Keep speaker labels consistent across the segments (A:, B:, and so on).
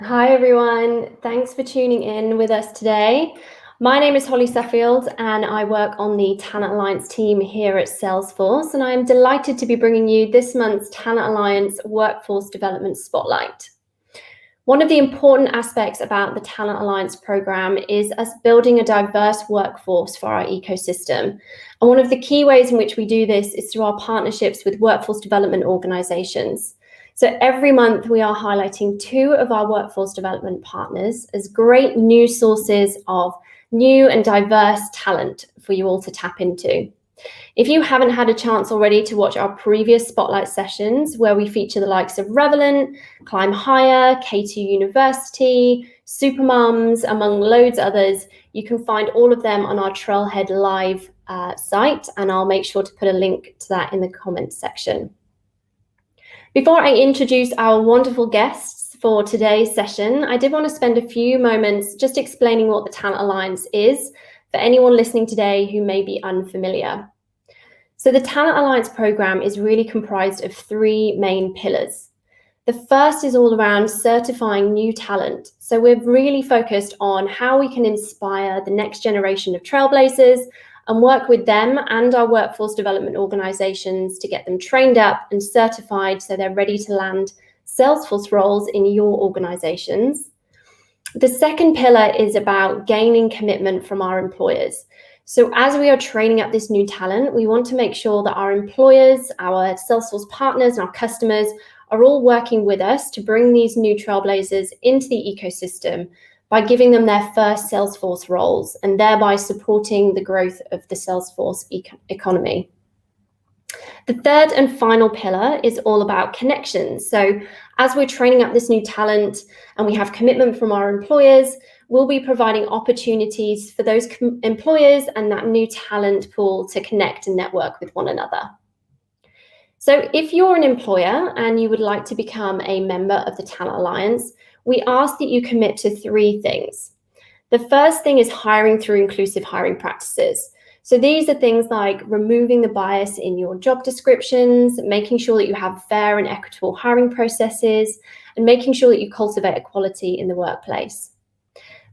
A: Hi everyone, thanks for tuning in with us today. My name is Holly Suffield and I work on the Talent Alliance team here at Salesforce, and I'm delighted to be bringing you this month's Talent Alliance Workforce Development Spotlight. One of the important aspects about the Talent Alliance program is us building a diverse workforce for our ecosystem. And one of the key ways in which we do this is through our partnerships with workforce development organizations. So every month we are highlighting two of our workforce development partners as great new sources of new and diverse talent for you all to tap into. If you haven't had a chance already to watch our previous Spotlight sessions where we feature the likes of Revelent, Climb Higher, K2 University, Supermums, among loads others, you can find all of them on our Trailhead Live site, and I'll make sure to put a link to that in the comments section. Before I introduce our wonderful guests for today's session, I did want to spend a few moments just explaining what the Talent Alliance is for anyone listening today who may be unfamiliar. So the Talent Alliance program is really comprised of three main pillars. The first is all around certifying new talent. So we're really focused on how we can inspire the next generation of trailblazers and work with them and our workforce development organizations to get them trained up and certified so they're ready to land Salesforce roles in your organizations. The second pillar is about gaining commitment from our employers. So as we are training up this new talent, we want to make sure that our employers, our Salesforce partners, and our customers are all working with us to bring these new trailblazers into the ecosystem by giving them their first Salesforce roles and thereby supporting the growth of the Salesforce economy. The third and final pillar is all about connections. So as we're training up this new talent and we have commitment from our employers, we'll be providing opportunities for those employers and that new talent pool to connect and network with one another. So if you're an employer and you would like to become a member of the Talent Alliance, we ask that you commit to three things. The first thing is hiring through inclusive hiring practices. So these are things like removing the bias in your job descriptions, making sure that you have fair and equitable hiring processes, and making sure that you cultivate equality in the workplace.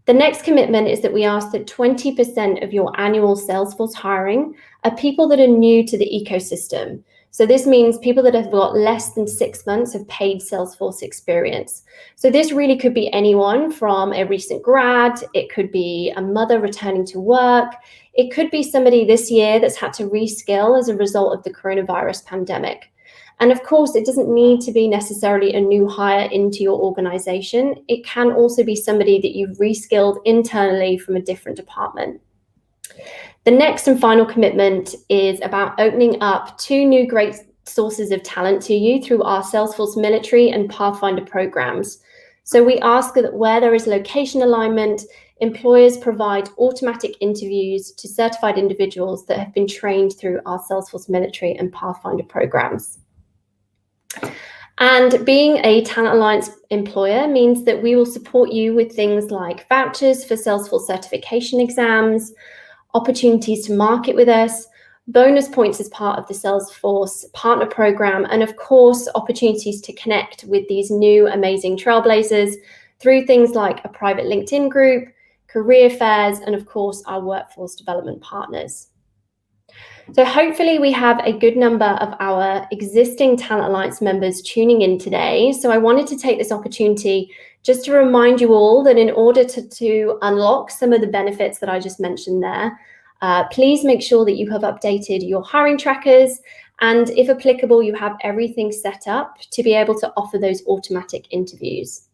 A: The next commitment is that we ask that 20% of your annual Salesforce hiring are people that are new to the ecosystem. So this means people that have got less than 6 months of paid Salesforce experience. So this really could be anyone from a recent grad, it could be a mother returning to work, it could be somebody this year that's had to reskill as a result of the coronavirus pandemic. And of course, it doesn't need to be necessarily a new hire into your organization. It can also be somebody that you've reskilled internally from a different department. The next and final commitment is about opening up two new great sources of talent to you through our Salesforce Military and Pathfinder programs. So we ask that where there is location alignment, employers provide automatic interviews to certified individuals that have been trained through our Salesforce Military and Pathfinder programs. And being a Talent Alliance employer means that we will support you with things like vouchers for Salesforce certification exams, opportunities to market with us, bonus points as part of the Salesforce partner program, and of course, opportunities to connect with these new amazing trailblazers through things like a private LinkedIn group, career fairs, and of course, our workforce development partners. So hopefully we have a good number of our existing Talent Alliance members tuning in today. So I wanted to take this opportunity just to remind you all that in order to unlock some of the benefits that I just mentioned there, please make sure that you have updated your hiring trackers, and if applicable, you have everything set up to be able to offer those automatic interviews.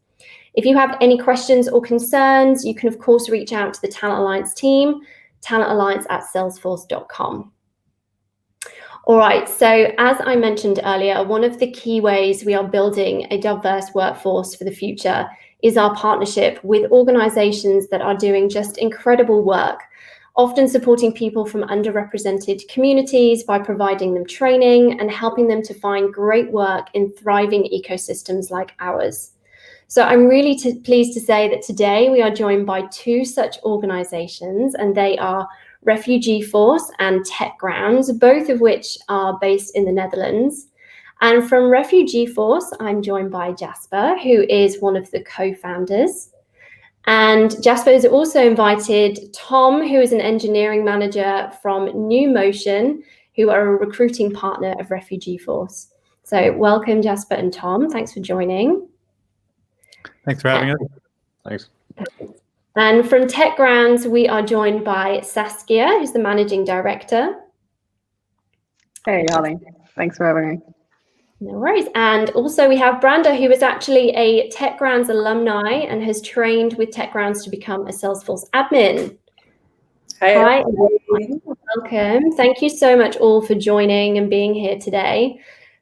A: If you have any questions or concerns, you can of course reach out to the Talent Alliance team, talentalliance@salesforce.com. All right, so as I mentioned earlier, one of the key ways we are building a diverse workforce for the future is our partnership with organizations that are doing just incredible work, often supporting people from underrepresented communities by providing them training and helping them to find great work in thriving ecosystems like ours. So I'm really pleased to say that today we are joined by two such organizations, and they are Refugeeforce and Techgrounds, both of which are based in the Netherlands. And from Refugeeforce, I'm joined by Jasper, who is one of the co-founders. And Jasper has also invited Tom, who is an engineering manager from New Motion, who are a recruiting partner of Refugeeforce. So welcome, Jasper and Tom. Thanks for joining.
B: Thanks for having us.
C: Thanks.
A: And from Techgrounds, we are joined by Saskia, who's the managing director.
D: Hey, Holly. Thanks for having me.
A: No worries. And also we have Branda, who is actually a Techgrounds alumni and has trained with Techgrounds to become a Salesforce admin. Hi, welcome. Thank you so much all for joining and being here today.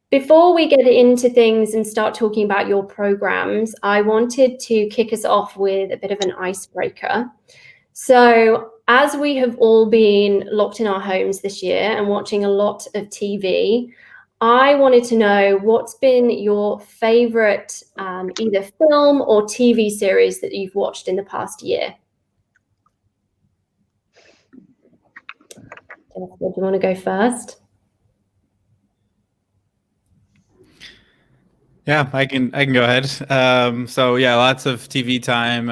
A: Before we get into things and start talking about your programs, I wanted to kick us off with a bit of an icebreaker. So as we have all been locked in our homes this year and watching a lot of TV, I wanted to know what's been your favorite either film or TV series that you've watched in the past year. Do you want to go first?
B: Yeah, I can go ahead. So yeah, lots of TV time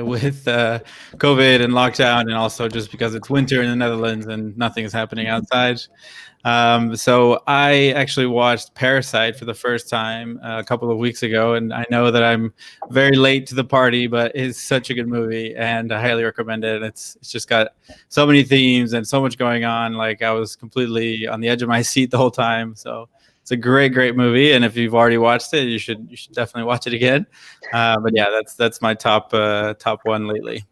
B: with COVID and lockdown, and also just because it's winter in the Netherlands and nothing is happening outside. So I actually watched Parasite for the first time a couple of weeks ago, and I know that I'm very late to the party, but it's such a good movie, and I highly recommend it. It's just got so many themes and so much going on. Like I was completely on the edge of my seat the whole time. So it's a great movie, and if you've already watched it, you should definitely watch it again. But yeah, that's my top one lately.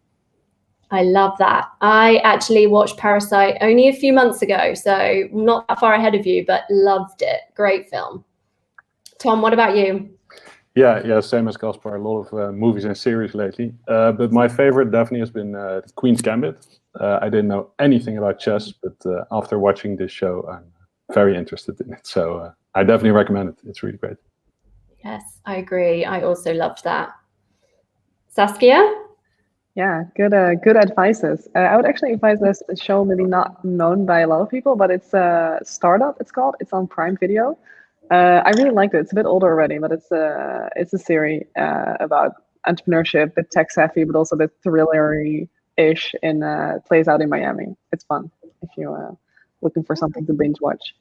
A: I love that. I actually watched Parasite only a few months ago, so not that far ahead of you, but loved it. Great film. Tom, what about you?
C: Yeah, same as Caspar. A lot of movies and series lately. But my favorite definitely has been Queen's Gambit. I didn't know anything about chess, but after watching this show, I'm very interested in it. So I definitely recommend it. It's really great.
A: Yes, I agree. I also loved that. Saskia?
D: Yeah, good advices. I would actually advise this show, maybe not known by a lot of people, but it's a Startup, it's called. It's on Prime Video. I really liked it. It's a bit older already, but it's a series about entrepreneurship, a bit tech savvy, but also a bit thriller-ish, and plays out in Miami. It's fun if you're looking for something to binge watch.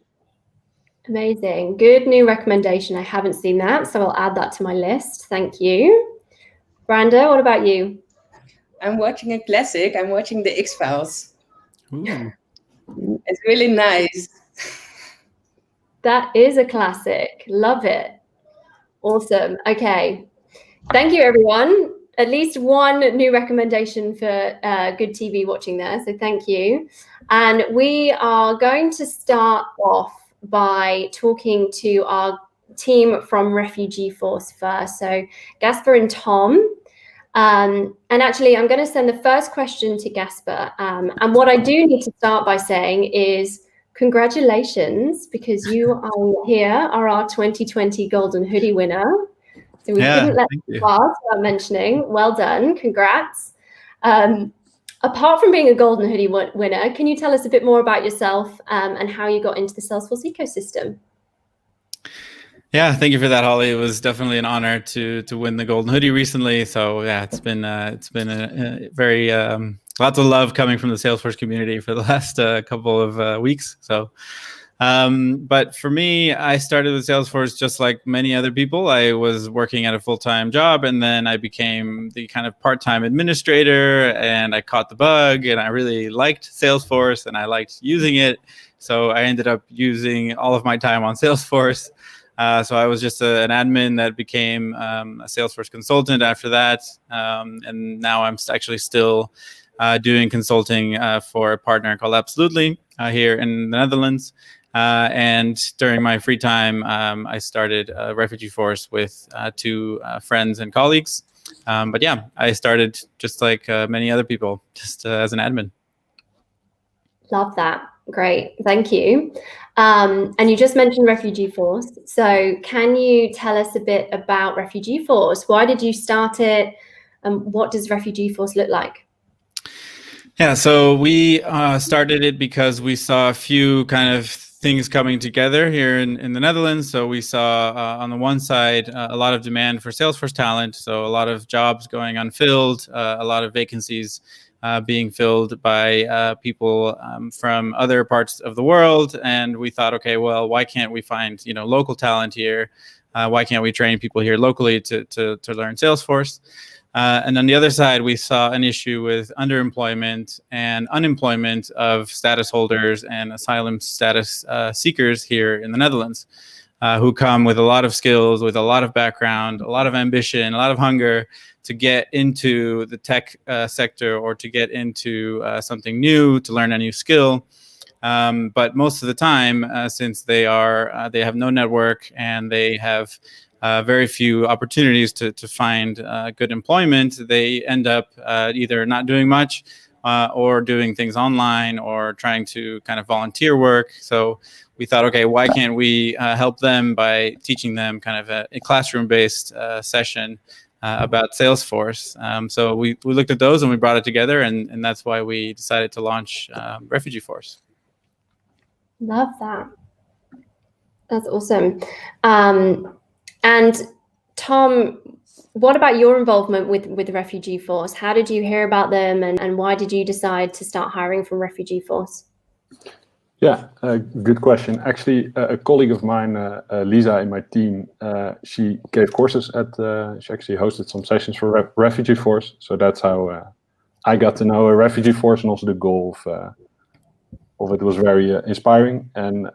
A: Amazing. Good new recommendation. I haven't seen that, so I'll add that to my list. Thank you. Branda, what about you?
E: I'm watching a classic. I'm watching The X-Files.
B: Ooh.
E: It's really nice.
A: That is a classic. Love it. Awesome. Okay. Thank you, everyone. At least one new recommendation for good TV watching there. So thank you. And we are going to start off by talking to our team from Refugeeforce first. So Gasper and Tom. And actually, I'm going to send the first question to Gasper. And what I do need to start by saying is congratulations, because you are here are our 2020 Golden Hoodie winner. So we couldn't let you pass without mentioning. Well done. Congrats. Apart from being a Golden Hoodie winner, can you tell us a bit more about yourself and how you got into the Salesforce ecosystem?
B: Yeah, thank you for that, Holly. It was definitely an honor to win the Golden Hoodie recently. So yeah, it's been a very lots of love coming from the Salesforce community for the last couple of weeks. So, but for me, I started with Salesforce just like many other people. I was working at a full-time job, and then I became the kind of part-time administrator, and I caught the bug, and I really liked Salesforce, and I liked using it. So I ended up using all of my time on Salesforce. So I was just an admin that became a Salesforce consultant after that. And now I'm actually still doing consulting for a partner called Absolutely here in the Netherlands. And during my free time, I started Refugeeforce with two friends and colleagues. But yeah, I started just like many other people, just as an admin.
A: Love that. Great. Thank you. And you just mentioned Refugeeforce. So can you tell us a bit about Refugeeforce? Why did you start it? And what does Refugeeforce look like?
B: Yeah, so we started it because we saw a few kind of things coming together here in the Netherlands. So we saw on the one side a lot of demand for Salesforce talent, so a lot of jobs going unfilled, a lot of vacancies being filled by people from other parts of the world. And we thought, okay, well, why can't we find local talent here? Why can't we train people here locally to learn Salesforce? And on the other side, we saw an issue with underemployment and unemployment of status holders and asylum status seekers here in the Netherlands, who come with a lot of skills, with a lot of background, a lot of ambition, a lot of hunger to get into the tech sector or to get into something new, to learn a new skill. But most of the time, since they have no network and they have very few opportunities to find good employment, they end up either not doing much or doing things online or trying to kind of volunteer work. So we thought, okay, why can't we help them by teaching them kind of a classroom-based session about Salesforce? So we looked at those and we brought it together, and that's why we decided to launch Refugeeforce.
A: Love that. That's awesome. And Tom, what about your involvement with Refugeeforce? How did you hear about them, and why did you decide to start hiring from Refugeeforce?
C: Yeah, good question. Actually, a colleague of mine, Lisa, in my team, she gave courses at, she actually hosted some sessions for Refugeeforce. So that's how I got to know Refugeeforce, and also the goal of it was very inspiring. And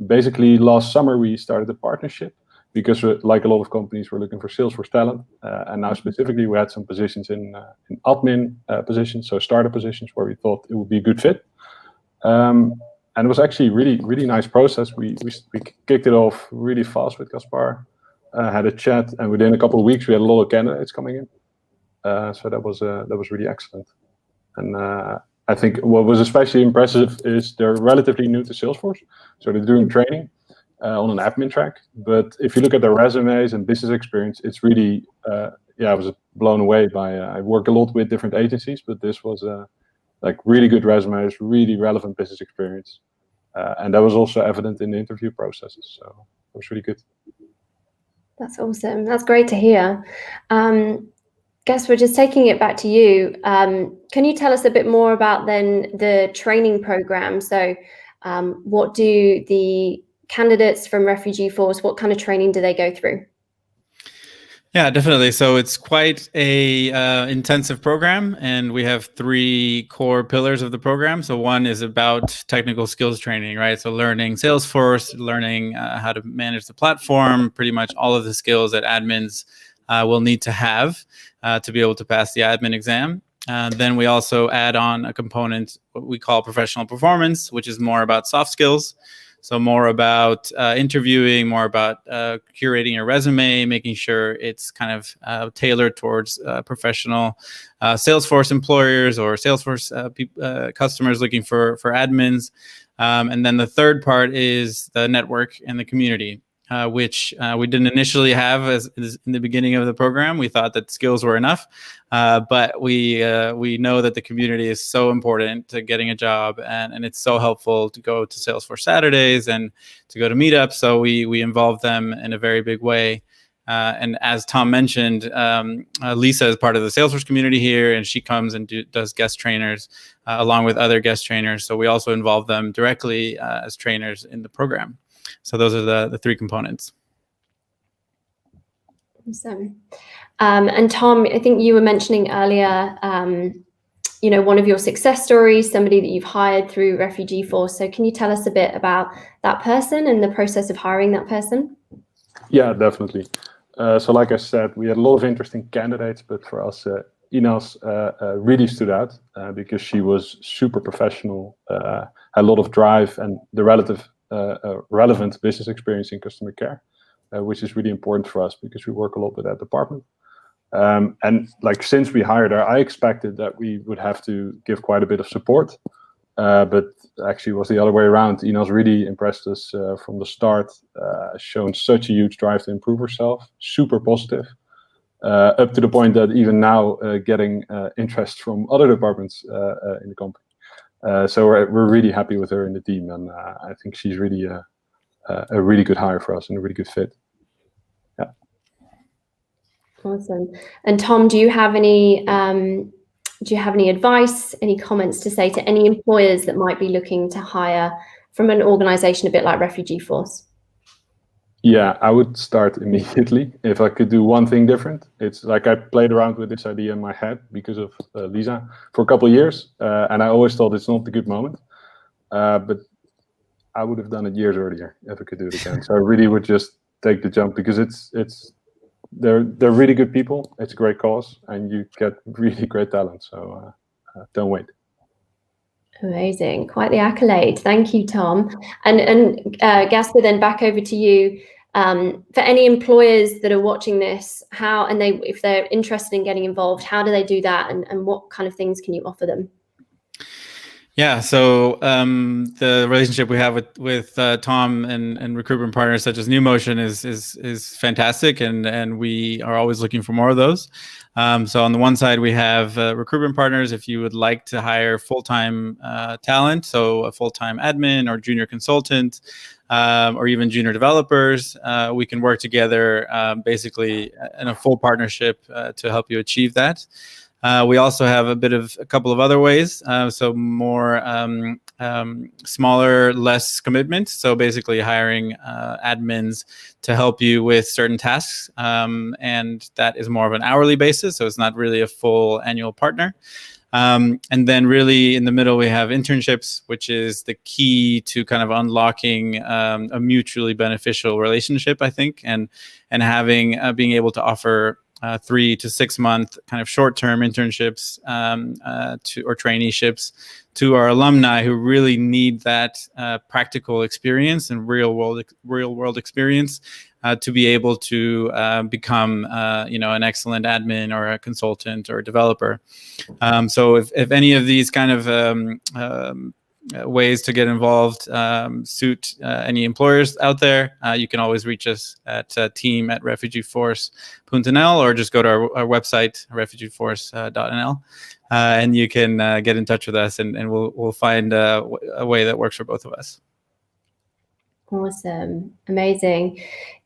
C: basically last summer we started a partnership because like a lot of companies, we're looking for Salesforce talent. And now specifically we had some positions in admin positions, so startup positions where we thought it would be a good fit. And it was actually really nice process. We kicked it off really fast with Caspar, had a chat, and within a couple of weeks we had a lot of candidates coming in. So that was really excellent. And I think what was especially impressive is they're relatively new to Salesforce, so they're doing training on an admin track. But if you look at their resumes and business experience, it's really I was blown away by. I work a lot with different agencies, but this was like really good resumes, really relevant business experience. And that was also evident in the interview processes. So it was really good.
A: That's awesome. That's great to hear. Guess we're just taking it back to you. Can you tell us a bit more about then the training program? So what do the candidates from Refugeeforce, what kind of training do they go through?
B: Yeah, definitely. So it's quite a intensive program, and we have 3 core pillars of the program. So one is about technical skills training, right? So learning Salesforce, learning how to manage the platform, pretty much all of the skills that admins will need to have to be able to pass the admin exam. Then we also add on a component, what we call professional performance, which is more about soft skills. So more about interviewing, more about curating your resume, making sure it's kind of tailored towards professional Salesforce employers or Salesforce customers looking for admins. And then the third part is the network and the community, which we didn't initially have as in the beginning of the program. We thought that skills were enough, but we know that the community is so important to getting a job, and it's so helpful to go to Salesforce Saturdays and to go to meetups. So we involve them in a very big way. And as Tom mentioned, Lisa is part of the Salesforce community here, and she comes and does guest trainers along with other guest trainers. So we also involve them directly as trainers in the program. So those are the 3 components.
A: Awesome. And Tom, I think you were mentioning earlier, one of your success stories, somebody that you've hired through Refugeeforce. So can you tell us a bit about that person and the process of hiring that person?
C: Yeah, definitely. So like I said, we had a lot of interesting candidates, but for us, Ines really stood out because she was super professional, had a lot of drive and the relevant business experience in customer care, which is really important for us because we work a lot with that department. And like since we hired her, I expected that we would have to give quite a bit of support, but actually it was the other way around. Ines really impressed us from the start, shown such a huge drive to improve herself, super positive, up to the point that even now getting interest from other departments in the company. So we're really happy with her in the team, and I think she's really a really good hire for us and a really good fit. Yeah.
A: Awesome. And Tom, do you have any advice, any comments to say to any employers that might be looking to hire from an organization a bit like Refugeeforce?
C: Yeah, I would start immediately. If I could do one thing different, it's like I played around with this idea in my head because of Lisa for a couple of years, and I always thought it's not a good moment. But I would have done it years earlier if I could do it again. So I really would just take the jump, because they're really good people. It's a great cause, and you get really great talent. So don't wait.
A: Amazing, quite the accolade. Thank you, Tom. And Gasper, then back over to you. For any employers that are watching this, if they're interested in getting involved, how do they do that, and what kind of things can you offer them?
B: Yeah, so the relationship we have with Tom and recruitment partners such as NewMotion is fantastic, and we are always looking for more of those. So on the one side, we have recruitment partners. If you would like to hire full-time talent, so a full-time admin or junior consultant, or even junior developers, we can work together basically in a full partnership to help you achieve that. We also have a couple of other ways. So more smaller, less commitment. So basically hiring admins to help you with certain tasks. And that is more of an hourly basis. So it's not really a full annual partner. And then really in the middle, we have internships, which is the key to kind of unlocking a mutually beneficial relationship, I think, and having being able to offer 3 to 6 month kind of short-term internships or traineeships to our alumni who really need that practical experience and real world experience to be able to become an excellent admin or a consultant or a developer. So if any of these kind of ways to get involved suit any employers out there, you can always reach us at team@refugeeforce.nl, or just go to our website, refugeeforce.nl, and you can get in touch with us, and we'll find a way that works for both of us.
A: Awesome. Amazing.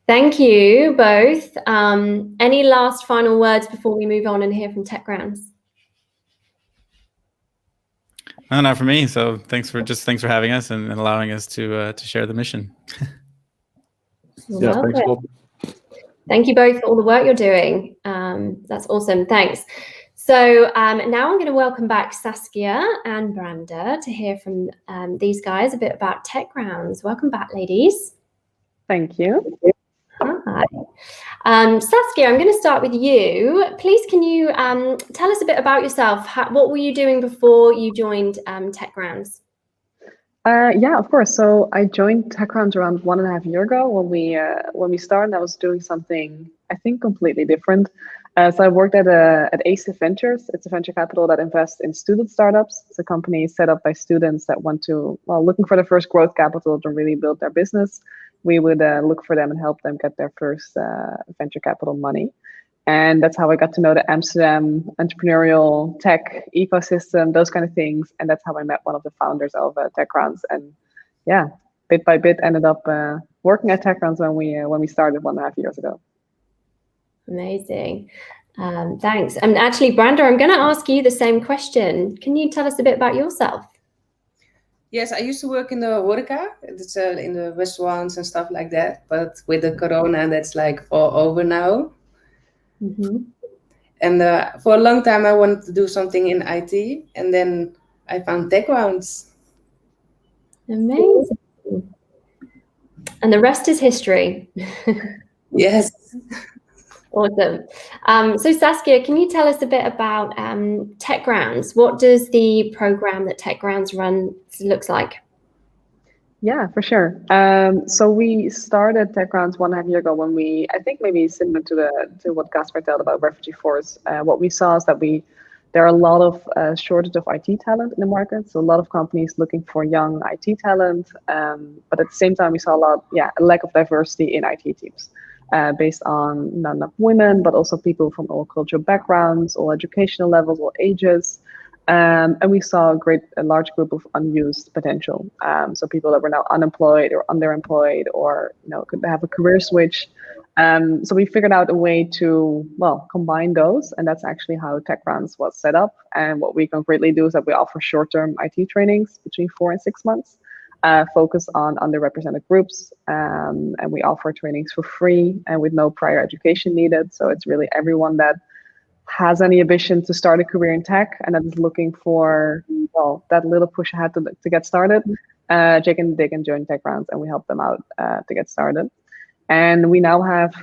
A: Thank you both. Any last final words before we move on and hear from Techgrounds?
B: No, not for me. So thanks for having us and allowing us to share the mission.
C: Yeah, thanks a lot.
A: Thank you both for all the work you're doing. That's awesome. Thanks. So now I'm going to welcome back Saskia and Branda to hear from these guys a bit about Techgrounds. Welcome back, ladies.
D: Thank you.
A: Hi. Saskia, I'm going to start with you. Please, can you tell us a bit about yourself? What were you doing before you joined Techgrounds?
D: Yeah, of course. So I joined Techgrounds around 1.5 years ago when we started. I was doing something, I think, completely different. So I worked at ACE Ventures. It's a venture capital that invests in student startups. It's a company set up by students that looking for the first growth capital to really build their business. We would look for them and help them get their first venture capital money. And that's how I got to know the Amsterdam entrepreneurial tech ecosystem, those kind of things. And that's how I met one of the founders of Techgrounds. And yeah, bit by bit ended up working at Techgrounds when we started 1.5 years ago.
A: Amazing. Thanks. And actually, Branda, I'm going to ask you the same question. Can you tell us a bit about yourself?
E: Yes, I used to work in the horeca. It's in the restaurants and stuff like that. But with the corona, that's like all over now.
A: Mm-hmm.
E: And for a long time, I wanted to do something in IT. And then I found Techgrounds.
A: Amazing. And the rest is history.
E: Yes.
A: Awesome. So Saskia, can you tell us a bit about Techgrounds? What does the program that Techgrounds runs looks like?
D: Yeah, for sure. So we started Techgrounds 1.5 years ago when I think maybe similar to what Gasper told about Refugeeforce. What we saw is that there are a lot of shortage of IT talent in the market. So a lot of companies looking for young IT talent. But at the same time, we saw a lack of diversity in IT teams. Based on not enough women, but also people from all cultural backgrounds, all educational levels, all ages. And we saw a large group of unused potential. So people that were now unemployed or underemployed, or could have a career switch. So we figured out a way to combine those, and that's actually how Techgrounds was set up. And what we concretely do is that we offer short-term IT trainings between 4 and 6 months, focus on underrepresented groups, and we offer trainings for free and with no prior education needed. So it's really everyone that has any ambition to start a career in tech and that is looking for that little push ahead to get started. They can join Techgrounds, and we help them out to get started. And we now have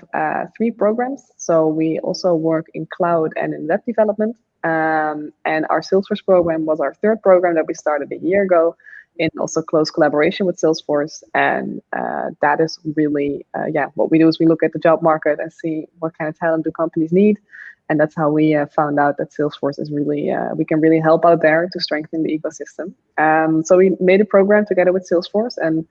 D: 3 programs. So we also work in cloud and in web development. And our Salesforce program was our 3rd program that we started a year ago, in also close collaboration with Salesforce. And that is really, what we do is we look at the job market and see what kind of talent do companies need. And that's how we found out that Salesforce is really, we can really help out there to strengthen the ecosystem. So we made a program together with Salesforce and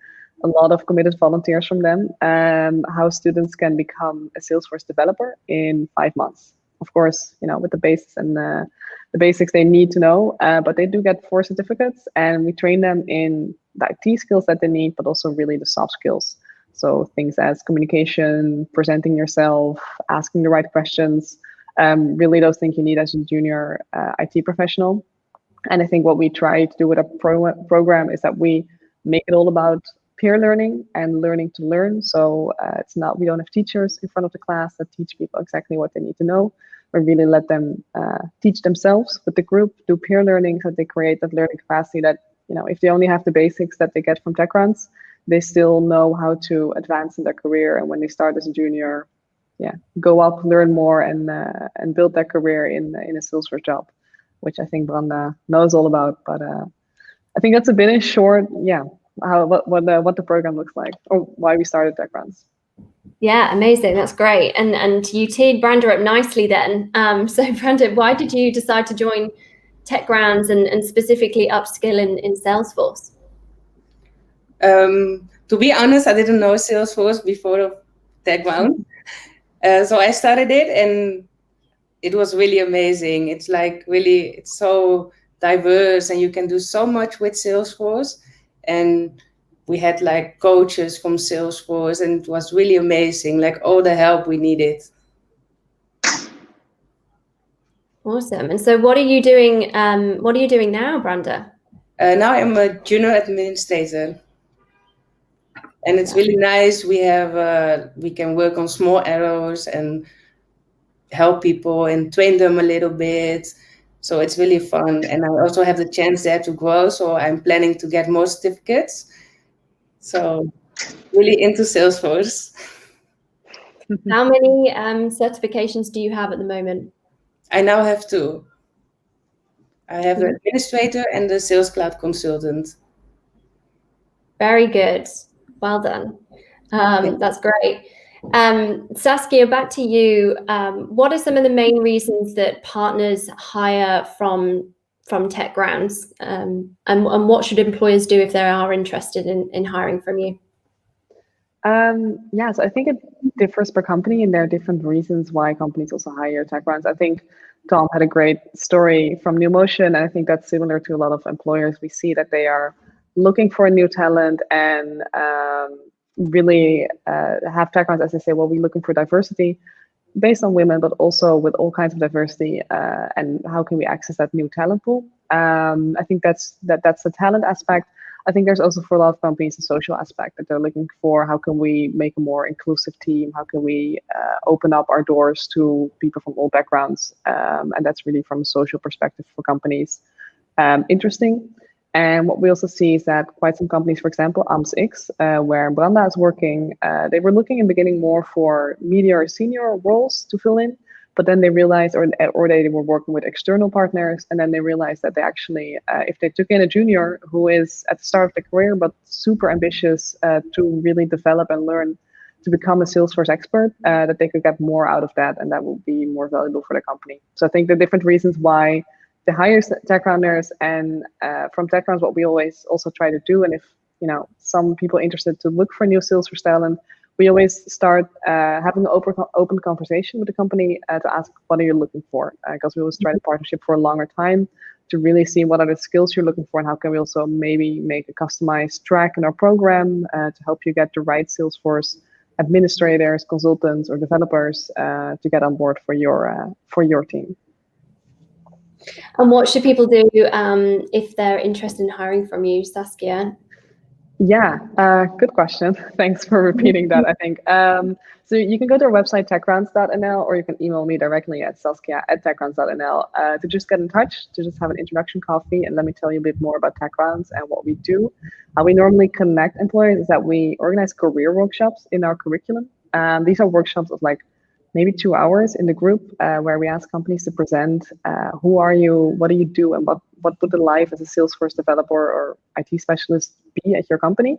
D: a lot of committed volunteers from them, how students can become a Salesforce developer in 5 months. Of course, with the basics and the basics they need to know, but they do get 4 certificates, and we train them in the IT skills that they need, but also really the soft skills. So things as communication, presenting yourself, asking the right questions, really those things you need as a junior IT professional. And I think what we try to do with a program is that we make it all about peer learning and learning to learn. So we don't have teachers in front of the class that teach people exactly what they need to know. We really let them teach themselves with the group, do peer learning, so they create that learning capacity that, if they only have the basics that they get from Techgrounds, they still know how to advance in their career. And when they start as a junior, go up, learn more, and build their career in a Salesforce job, which I think Branda knows all about. But I think that's a bit in short, what the program looks like, or why we started Techgrounds.
A: Yeah, amazing. That's great. And you teed Branda up nicely then. So Branda, why did you decide to join Techgrounds and specifically Upskill in Salesforce?
E: To be honest, I didn't know Salesforce before Techgrounds. So I started it, and it was really amazing. It's it's so diverse, and you can do so much with Salesforce. And we had coaches from Salesforce, and it was really amazing, all the help we needed.
A: Awesome. And so what are you doing? What are you doing now, Branda?
E: Now I'm a junior administrator. And it's really nice. We can work on small errors and help people and train them a little bit. So it's really fun. And I also have the chance there to grow. So I'm planning to get more certificates. So really into Salesforce.
A: How many certifications do you have at the moment?
E: I now have 2. I have the administrator and the Sales Cloud consultant.
A: Very good. Well done. That's great. Saskia, back to you. What are some of the main reasons that partners hire from Techgrounds, and what should employers do if they are interested in hiring from you?
D: So I think it differs per company, and there are different reasons why companies also hire Techgrounds. I think Tom had a great story from NewMotion, and I think that's similar to a lot of employers. We see that they are looking for a new talent and really have Techgrounds as they say, well, we're looking for diversity based on women, but also with all kinds of diversity, and how can we access that new talent pool? I think that's the talent aspect. I think there's also for a lot of companies a social aspect that they're looking for. How can we make a more inclusive team? How can we open up our doors to people from all backgrounds? And that's really from a social perspective for companies interesting. And what we also see is that quite some companies, for example, AMS-X, where Branda is working, they were looking in the beginning more for media or senior roles to fill in. But then they realized, or they were working with external partners, and then they realized that they actually, if they took in a junior who is at the start of the career, but super ambitious to really develop and learn to become a Salesforce expert, that they could get more out of that, and that would be more valuable for the company. So I think the different reasons why they hire Techgrounders, and from Techgrounds, what we always also try to do, and if some people are interested to look for new Salesforce talent, we always start having an open conversation with the company to ask, what are you looking for? Because we always try to partnership for a longer time. to really see what are the skills you're looking for and how can we also maybe make a customized track in our program to help you get the right Salesforce administrators, consultants, or developers to get on board for your team.
A: And what should people do if they're interested in hiring from you, Saskia?
D: Yeah, good question. Thanks for repeating that, I think. So you can go to our website, techgrounds.nl, or you can email me directly at saskia@techgrounds.nl to just get in touch, to just have an introduction coffee, and let me tell you a bit more about Techgrounds and what we do. How we normally connect employers is that we organize career workshops in our curriculum. These are workshops of like maybe 2 hours in the group where we ask companies to present who are you, what do you do, and what would the life as a Salesforce developer or IT specialist be at your company.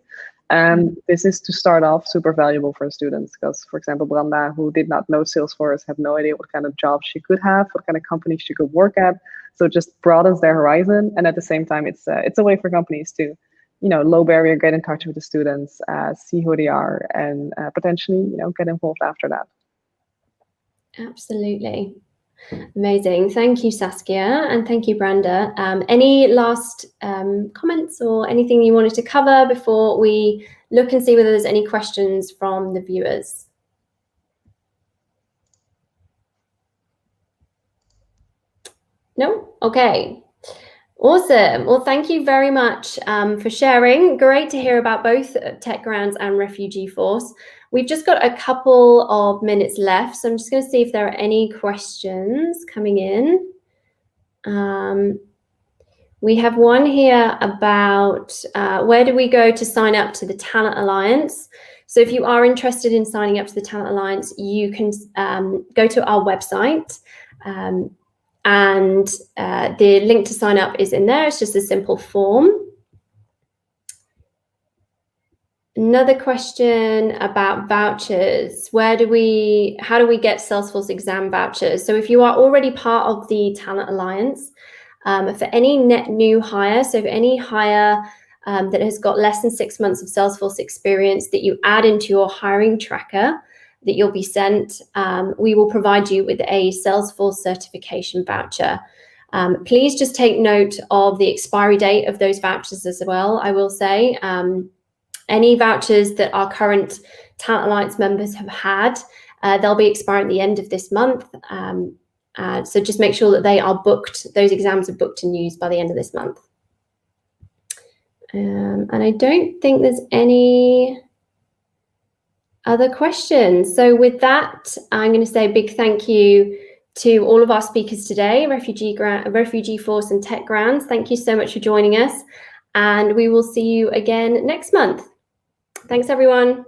D: This is to start off super valuable for students because, for example, Branda, who did not know Salesforce, had no idea what kind of job she could have, what kind of company she could work at. So it just broadens their horizon, and at the same time, it's a way for companies to, low barrier, get in touch with the students, see who they are, and potentially, get involved after that.
A: Absolutely. Amazing. Thank you, Saskia, and thank you, Branda. Any last comments or anything you wanted to cover before we look and see whether there's any questions from the viewers? No? Okay. Awesome. Well, thank you very much for sharing. Great to hear about both Techgrounds and Refugeeforce. We've just got a couple of minutes left, so I'm just going to see if there are any questions coming in. We have one here about where do we go to sign up to the Talent Alliance? So if you are interested in signing up to the Talent Alliance, you can go to our website. And the link to sign up is in there. It's just a simple form. Another question about vouchers. How do we get Salesforce exam vouchers? So if you are already part of the Talent Alliance, for any net new hire, so for any hire that has got less than 6 months of Salesforce experience that you add into your hiring tracker, that you'll be sent, we will provide you with a Salesforce certification voucher. Please just take note of the expiry date of those vouchers as well. I will say any vouchers that our current Talent Alliance members have had, they'll be expiring at the end of this month. So just make sure that they are booked, those exams are booked and used by the end of this month. And I don't think there's any other questions. So with that, I'm going to say a big thank you to all of our speakers today, Refugeeforce and Techgrounds. Thank you so much for joining us, and we will see you again next month. Thanks, everyone.